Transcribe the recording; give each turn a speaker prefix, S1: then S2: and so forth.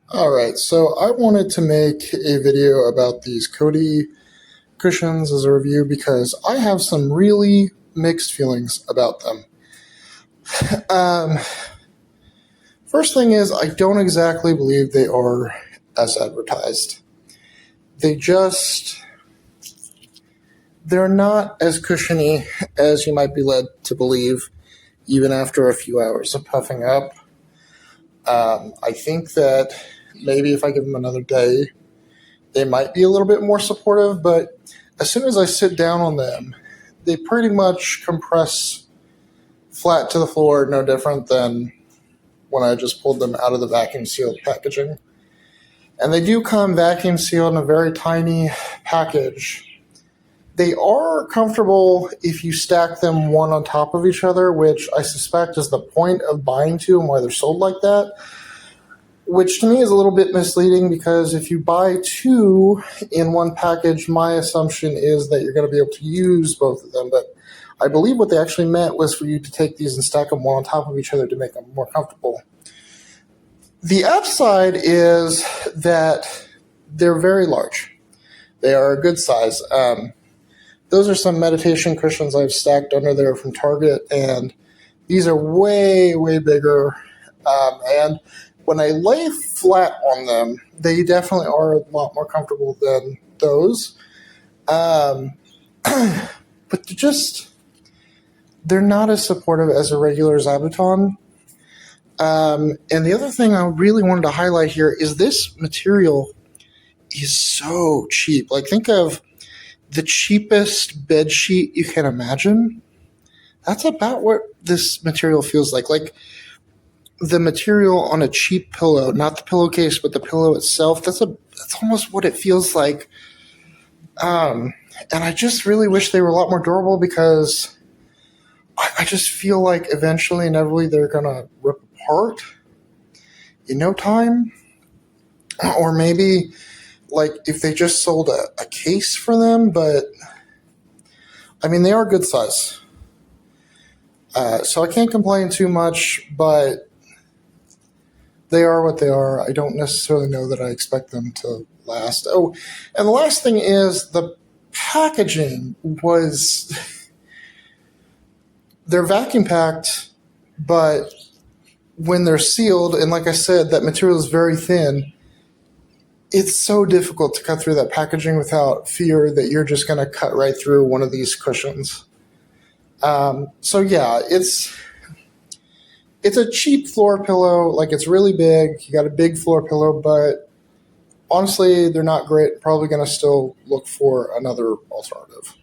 S1: All right, so I wanted to make a video about these Codi cushions as a review because I have some really mixed feelings about them. Um, First thing is, I don't exactly believe they are as advertised. They're not as cushiony as you might be led to believe, even after a few hours of puffing up. I think that maybe if I give them another day, they might be a little bit more supportive, but as soon as I sit down on them, they pretty much compress flat to the floor, no different than when I just pulled them out of the vacuum sealed packaging. And they do come vacuum sealed in a very tiny package. They are comfortable if you stack them one on top of each other, which I suspect is the point of buying two and why they're sold like that. Which to me is a little bit misleading because if you buy two in one package, my assumption is that you're going to be able to use both of them. But I believe what they actually meant was for you to take these and stack them one on top of each other to make them more comfortable. The upside is that they're very large. They are a good size. Those are some meditation cushions I've stacked under there from Target, and these are way, way bigger. And when I lay flat on them, they definitely are a lot more comfortable than those. But they're not as supportive as a regular Zabuton. And the other thing I really wanted to highlight here is this material is so cheap. Like, think of the cheapest bed sheet you can imagine. That's about what this material feels like. Like, the material on a cheap pillow, not the pillowcase, but the pillow itself, that's almost what it feels like. And I just really wish they were a lot more durable because I just feel like eventually, inevitably, they're going to rip apart in no time. Or maybe, like, if they just sold a case for them, but, I mean, they are good size. So I can't complain too much, but they are what they are. I don't necessarily know that I expect them to last. Oh, and the last thing is the packaging was... They're vacuum packed, but when they're sealed, and like I said, that material is very thin, it's so difficult to cut through that packaging without fear that you're just going to cut right through one of these cushions. So yeah, it's a cheap floor pillow. Like, it's really big. You got a big floor pillow, but honestly, they're not great. Probably going to still look for another alternative.